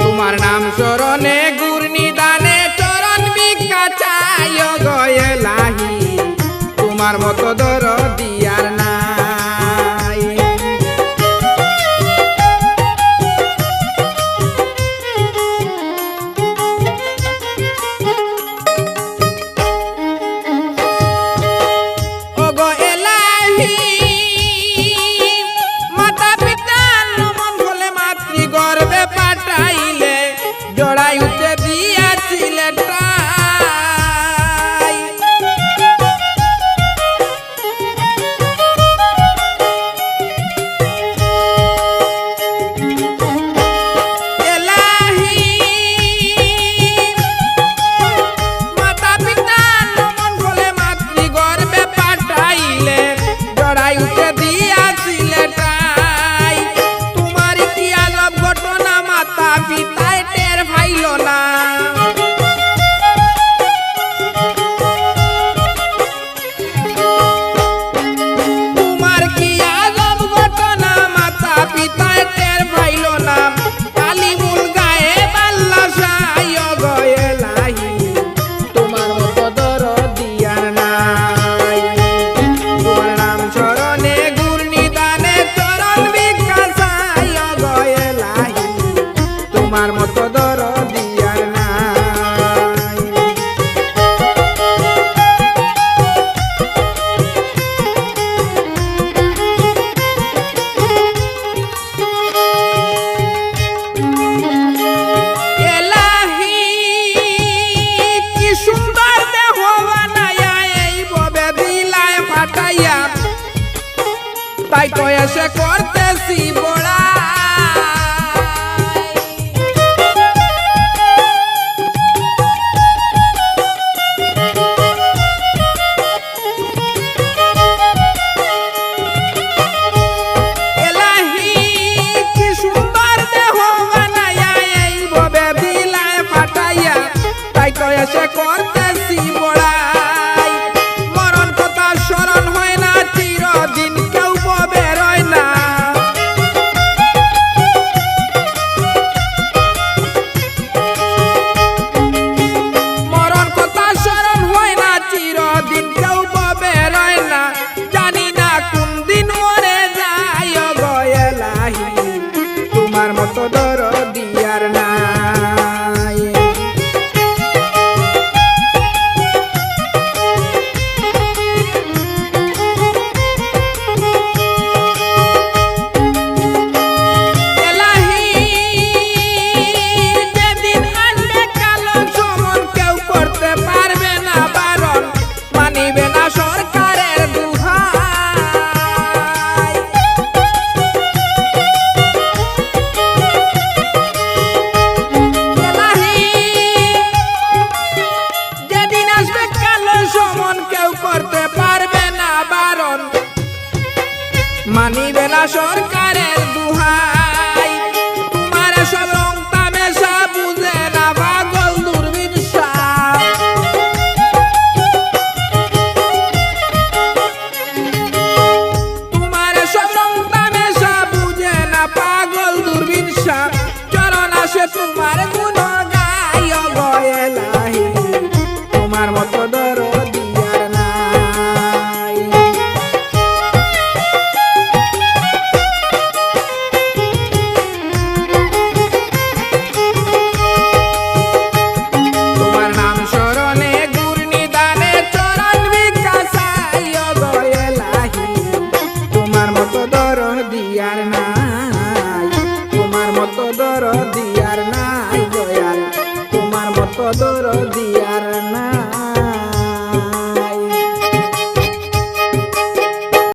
তোমার নাম শরণে গুরনি দানে চরণ ভিক্ষা চাই গো এলাহি তোমার মতো দরদি আর নাই। ও গো এলাহি মাতা পিতা নমন বলে মাতৃগর্ভে পাঠাইলে জড়াইতে দিয়াছিলে ঠাই। এলাহি মাতা পিতা নমন বলে মাতৃগর্ভে পাঠাইলে জড়াইতে দিয়াছিলে ঠাই। তোমার কি আজব ঘটনা মাতা পিতায় টের পাইল না। তোমার কি আজব ঘটনা মাতা পিতায় টের পাইল না। কালি মূল গায়ে বাল্লা সাই গো এলাহি তোমার মতো দরদি আর নাই। তোমার নাম শরণে গুরনি দানে চরণ ভিক্ষা চাই গো এলাহি তোমার মতো দরদি আর নাই। এলাহি কি সুন্দর দেহ বানাইয়া এই ববে দিলায় ফাটাইয়া তাই তো এসে করতেছি বড়াই। এলাহি কি সুন্দর দেহ বানাইয়া এই ববে দিলায় ফাটাইয়া তাই তো এসে করতেছি বড়াই। মরণ কথা স্মরণ হয় না চিরদিন কেউ ববে রয় না। মরণ কথা স্মরণ হয় না চিরদিন কেউ ববে রয় না। জানি না কোন দিন মরে যায় গো এলাহি তোমার মতো দরদি আর নাই। এলাহি যেদিন আসবে কালো সমন কেউ করতে পারবে না বারণ মানিবে না সরকারের দুহাই। এলাহি যেদিন আসবে কালো সমন কেউ করতে পারবে না বারণ মানিবে না সরকারের দুহাই। তোমার সব রং তামেশা বুঝে না পাগল দূরবীন সাপ। তোমার সব রং তামেশা বুঝে না পাগল দূরবীন সাপ। চরণ আসে তোমার গুণ গাই গো এলাহি তোমার মতো দরদি আর নাই। তোমার নাম শরণে গুরনি দানে চরণ ভিক্ষা চাই গো এলাহি তোমার মতো দরদি আর নাই। তোমার মতো দরদি আর নাই দয়াল তোমার মতো দরদি আর